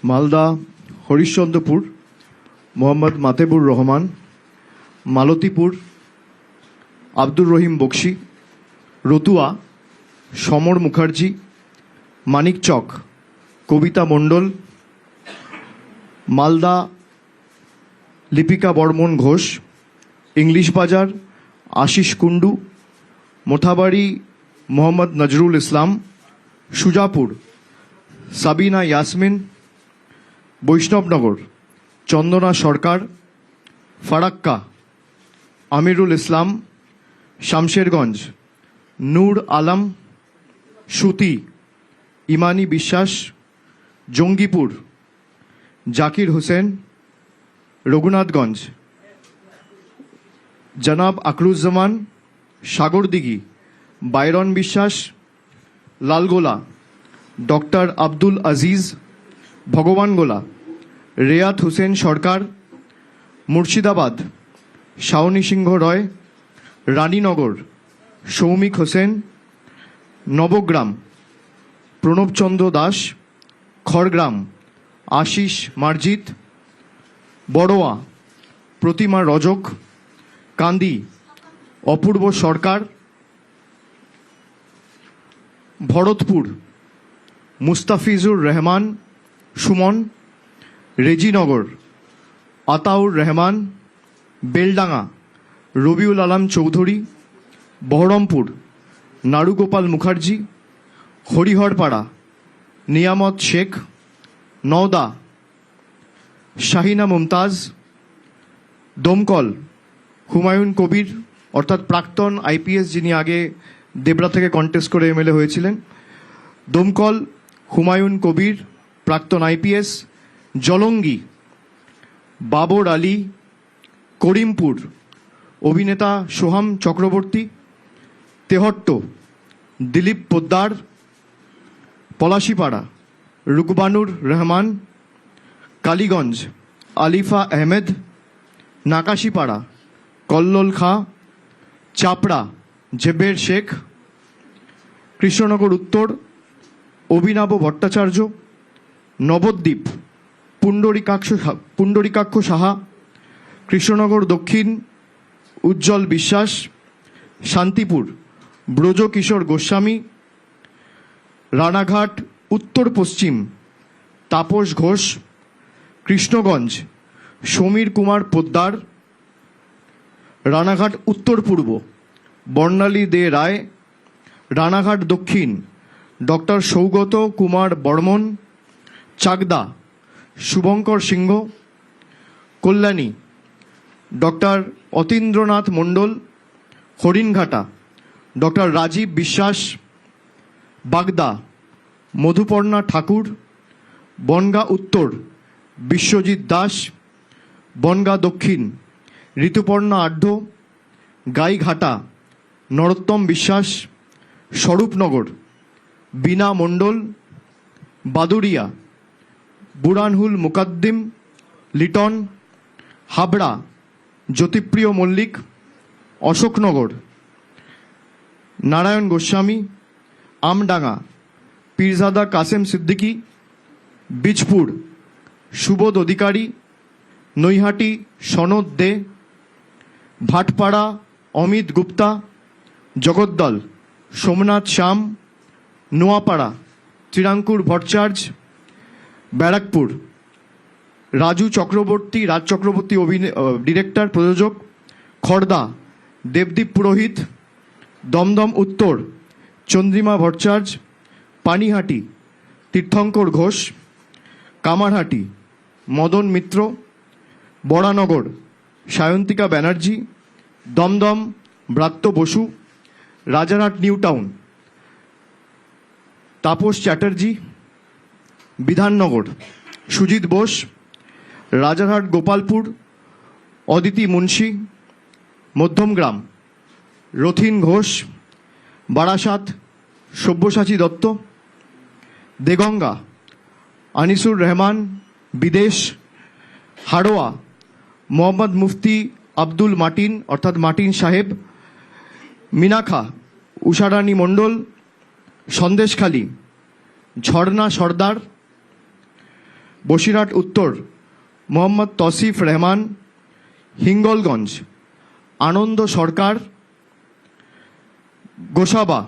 মালদা হরিশ্চন্দ্রপুর মোহাম্মদ মাতেবুর রহমান, মালতীপুর আব্দুর রহিম বক্সি, রতুয়া সমর মুখার্জি, মানিকচক কবিতা মণ্ডল, Malda Lipika Barman Ghosh, English বাজার আশিস কুণ্ডু, মোথাবাড়ি মোহাম্মদ নজরুল ইসলাম, সুজাপুর সাবিনা ইয়াসমিন, বৈষ্ণবনগর চন্দনা সরকার, ফারাক্কা আমিরুল ইসলাম, শামশেরগঞ্জ নূর আলম, সুতি ইমানি বিশ্বাস, জঙ্গিপুর জাকির হোসেন, রঘুনাথগঞ্জ জনাব আকরুজ্জামান, সাগরদিঘি বাইরন বিশ্বাস, লালগোলা ডক্টর আব্দুল আজিজ, ভগবানগোলা রেয়াত হোসেন সরকার, মুর্শিদাবাদ শাওনি সিংহ রয়, রানীনগর সৌমিক হোসেন, নবগ্রাম প্রণবচন্দ্র দাস, খড়গ্রাম আশিস মার্জিত, বড়োয়া প্রতিমা রজক, কান্দি অপূর্ব সরকার, ভরতপুর মুস্তাফিজুর রহমান সুমন, রেজিনগর আতাউর রহমান, বেলডাঙ্গা রবিউল আলম চৌধুরী, বহরমপুর নারুগোপাল মুখার্জি, হরিহরপাড়া নিয়ামত শেখ, নওদা শাহিনা মুমতাজ, দমকল হুমায়ুন কবির অর্থাৎ প্রাক্তন আইপিএস, যিনি আগে দেবরা থেকে কন্টেস্ট করে এমএলএ হয়েছিলেন, দমকল হুমায়ুন কবির প্রাক্তন আইপিএস, জলঙ্গি বাবর আলী, করিমপুর অভিনেতা সোহাম চক্রবর্তী, তেহট্ট দিলীপ পোদ্দার, পলাশিপাড়া রুকবানুর রহমান, কালীগঞ্জ আলিফা আহমেদ, নাকাশিপাড়া কল্লোল খাঁ, চাপড়া জেবের শেখ, কৃষ্ণনগর উত্তর অভিনব ভট্টাচার্য, নবদ্বীপ পুণ্ডরিকাক্ষ সাহা, কৃষ্ণনগর দক্ষিণ উজ্জ্বল বিশ্বাস, শান্তিপুর ব্রজকিশোর গোস্বামী, রানাঘাট উত্তর পশ্চিম তাপস ঘোষ, কৃষ্ণগঞ্জ সমীর কুমার পোদ্দার, রানাঘাট উত্তর পূর্ব বর্ণালী দে রায়, রানাঘাট দক্ষিণ ডক্টর সৌগত কুমার বর্মন, চাকদা শুভঙ্কর সিংহ, কল্যাণী ডক্টর অতীন্দ্রনাথ মণ্ডল, হরিণঘাটা ডক্টর রাজীব বিশ্বাস, বাগদা মধুপর্ণা ঠাকুর, বনগাঁ উত্তর বিশ্বজিৎ দাস, বনগাঁ দক্ষিণ ঋতুপর্ণা আঢ্য, গাইঘাটা নরোত্তম বিশ্বাস, স্বরূপনগর বীণা মণ্ডল, বাদুড়িয়া বুরানহুল মুকাদ্দিম লিটন, হাবড়া জ্যোতিপ্রিয় মল্লিক, অশোকনগর নারায়ণ গোস্বামী, আমডাঙ্গা পীরজাদা কাসেম সিদ্দিকী, বীজপুর সুবোধ অধিকারী, নৈহাটি সনদ দে, ভাটপাড়া অমিত গুপ্তা, জগদ্দল সোমনাথ শ্যাম, নোয়াপাড়া চিরাঙ্কুর ভট্টাচার্য, ব্যারাকপুর রাজ চক্রবর্তী ডিরেক্টর প্রযোজক, খড়দা দেবদীপ পুরোহিত, দমদম উত্তর চন্দ্রিমা ভট্টাচার্য, পানিহাটি তীর্থঙ্কর ঘোষ, কামারহাটি মদন মিত্র, বরানগর সায়ন্তিকা ব্যানার্জি, দমদম ব্রাত্য বসু, রাজারহাট নিউ টাউন তাপস চ্যাটার্জি, বিধাননগর সুজিত বোস, রাজারহাট গোপালপুর অদিতি মুন্সি, মধ্যমগ্রাম রথিন ঘোষ, বারাসাত সব্যসাচী দত্ত, দেগঙ্গা আনিসুর রহমান, বিদেশ হাড়োয়া মোহাম্মদ মুফতি আব্দুল মাটিন অর্থাৎ মাটিন সাহেব, মিনাখা উষারানী মণ্ডল, সন্দেশখালী ঝর্ণা সর্দার, বসিরহাট উত্তর মোহাম্মদ তসিফ রহমান, হিঙ্গলগঞ্জ আনন্দ সরকার, গোসাবা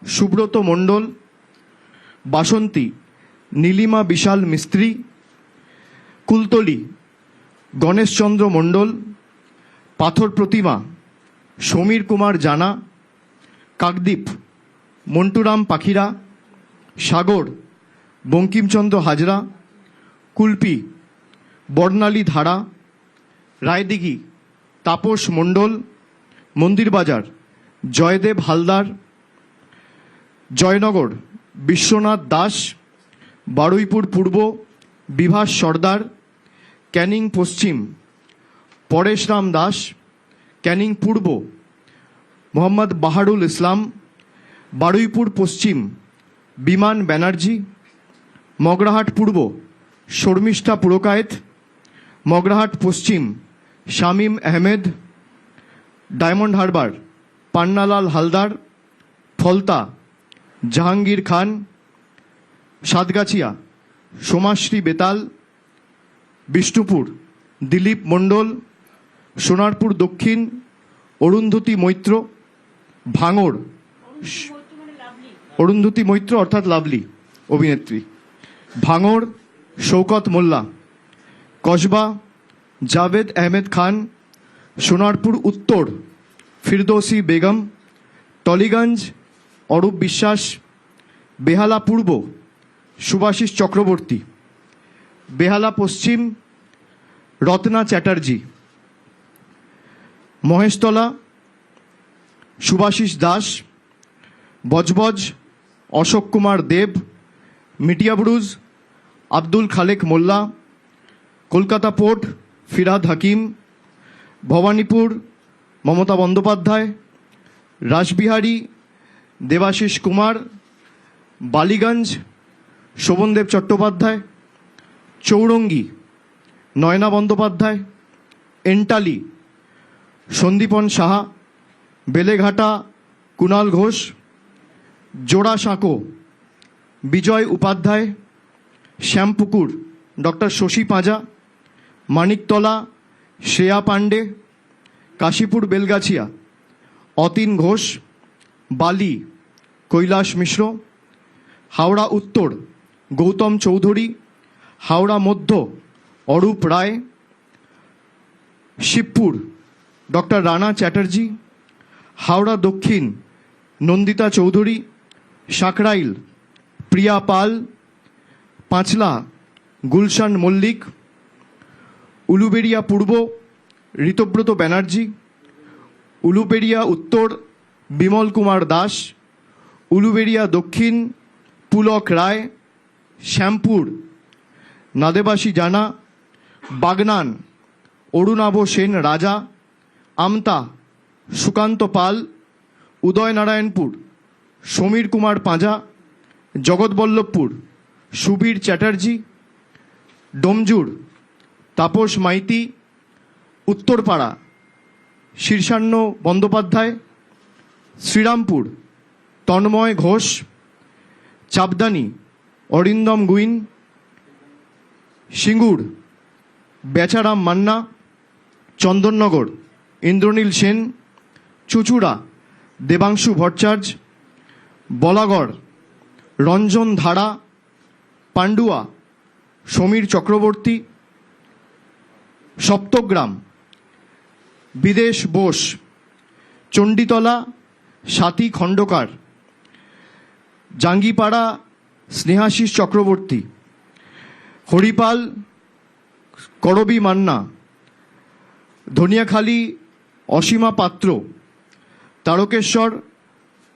সুব্রত মণ্ডল, বাসন্তী নীলিমা বিশাল মিস্ত্রি, কুলতলি গণেশচন্দ্র মণ্ডল, পাথর প্রতিমা সমীর কুমার জানা, কাকদ্বীপ মন্টুরাম পাখিরা, সাগর বঙ্কিমচন্দ্র হাজরা, কুলপি বর্ণালী ধারা, রায়দিঘি তাপস মণ্ডল, মন্দিরবাজার জয়দেব হালদার, জয়নগর বিশ্বনাথ দাস, বারুইপুর পূর্ব বিভাস সর্দার, ক্যানিং পশ্চিম পরেশরাম দাস, ক্যানিং পূর্ব মোহাম্মদ বাহারুল ইসলাম, বারুইপুর পশ্চিম বিমান ব্যানার্জি, মগরাহাট পূর্ব শর্মিষ্ঠা পুরকায়েত, মগরাহাট পশ্চিম শামীম আহমেদ, ডায়মন্ড হারবার পান্নালাল হালদার, ফলতা জাহাঙ্গীর খান, সাতগাছিয়া সোমাশ্রী বেতাল, বিষ্ণুপুর দিলীপ মণ্ডল, সোনারপুর দক্ষিণ অরুন্ধতী মৈত্র, ভাঙড় অরুন্ধতী মৈত্র অর্থাৎ লাভলি অভিনেত্রী, ভাঙড় শৌকত মোল্লা, কসবা জাভেদ আহমেদ খান, সোনারপুর উত্তর ফিরদৌসি বেগম, টলিগঞ্জ অরূপ বিশ্বাস, বেহালা পূর্ব সুভাষিস চক্রবর্তী, বেহালা পশ্চিম রত্না চ্যাটার্জি, মহেশতলা সুভাষিস দাস, বজবজ অশোক কুমার দেব, মিটিয়াবুরুজ আব্দুল খালেক মোল্লা, কলকাতা পোর্ট ফিরহাদ হাকিম, ভবানীপুর মমতা বন্দ্যোপাধ্যায়, রাসবিহারী দেবাশিস কুমার, বালিগঞ্জ শোভনদেব চট্টোপাধ্যায়, চৌরঙ্গি নয়না বন্দ্যোপাধ্যায়, এন্টালি সন্দীপন সাহা, বেলেঘাটা কুণাল ঘোষ, জোড়াসাঁকো বিজয় উপাধ্যায়, শ্যামপুকুর ডক্টর শশী পাঁজা, মানিকতলা শ্রেয়া পাণ্ডে, কাশীপুর বেলগাছিয়া অতীন ঘোষ, বালি কৈলাস মিশ্র, হাওড়া উত্তর গৌতম চৌধুরী, হাওড়া মধ্য অরূপ রায়, শিবপুর ডক্টর রানা চ্যাটার্জি, হাওড়া দক্ষিণ নন্দিতা চৌধুরী, সাকরাইল প্রিয়া পাল, পাঁচলা গুলশান মল্লিক, উলুবেড়িয়া পূর্ব ঋতব্রত ব্যানার্জি, উলুবেড়িয়া উত্তর বিমল কুমার দাস, উলুবেড়িয়া দক্ষিণ পুলক রায়, শ্যামপুর নাদেবাসী জানা, বাগনান অরুণাভ সেন রাজা, আমতা সুকান্ত পাল, উদয়নারায়ণপুর সমীর কুমার পাঁজা, জগৎবল্লভপুর সুবীর চ্যাটার্জি, ডোমজুর তাপস মাইতি, উত্তরপাড়া শীর্ষান্ন বন্দ্যোপাধ্যায়, শ্রীরামপুর তন্ময় ঘোষ, চাপদানি অরিন্দম গুইন, সিঙ্গুর বেচারাম মান্না, চন্দননগর ইন্দ্রনীল সেন, চুচুড়া দেবাংশু ভট্টাচার্য, বলাগড় রঞ্জন ধারা, পান্ডুয়া সমীর চক্রবর্তী, সপ্তগ্রাম বিদেশ বোস, চণ্ডীতলা স্বাতী খণ্ডকার, জাঙ্গিপাড়া স্নেহাশিস চক্রবর্তী, হরিপাল করবী মান্না, ধনিয়াখালী অসীমা পাত্র, তারকেশ্বর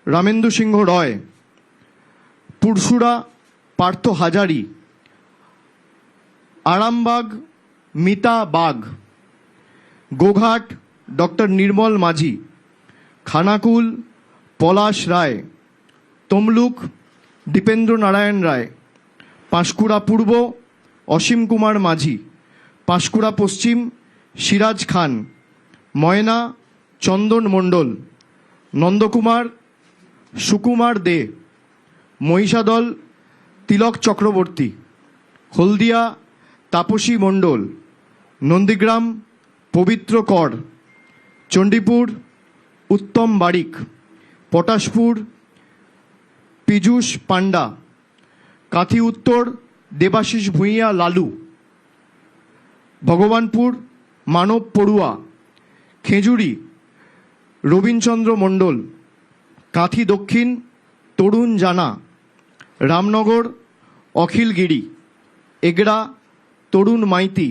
রামেন্দু সিংহ রয়, পুরসুরা পার্থ হাজারি, আরামবাগ মিতা বাগ, গোঘাট ডক্টর নির্মল মাঝি, খানাকুল পলাশ রায়, তমলুক দীপেন্দ্র নারায়ণ রায়, পাঁশকুড়া পূর্ব অসীম কুমার মাঝি, পাঁশকুড়া পশ্চিম সিরাজ খান, ময়না চন্দন মণ্ডল, নন্দকুমার সুকুমার দে, মহিষাদল তিলক চক্রবর্তী, হলদিয়া তাপসী মণ্ডল, নন্দীগ্রাম পবিত্র কর, চণ্ডীপুর উত্তম বারিক, পটাশপুর পীযূষ পান্ডা, কাঁথি উত্তর দেবাশিস ভূঁইয়া লালু, ভগবানপুর মানব পড়ুয়া, খেজুরি রবীনচন্দ্র মণ্ডল, কাঁথি দক্ষিণ তরুণ জানা, রামনগর অখিল গিরি, এগরা তরুণ মাইতি,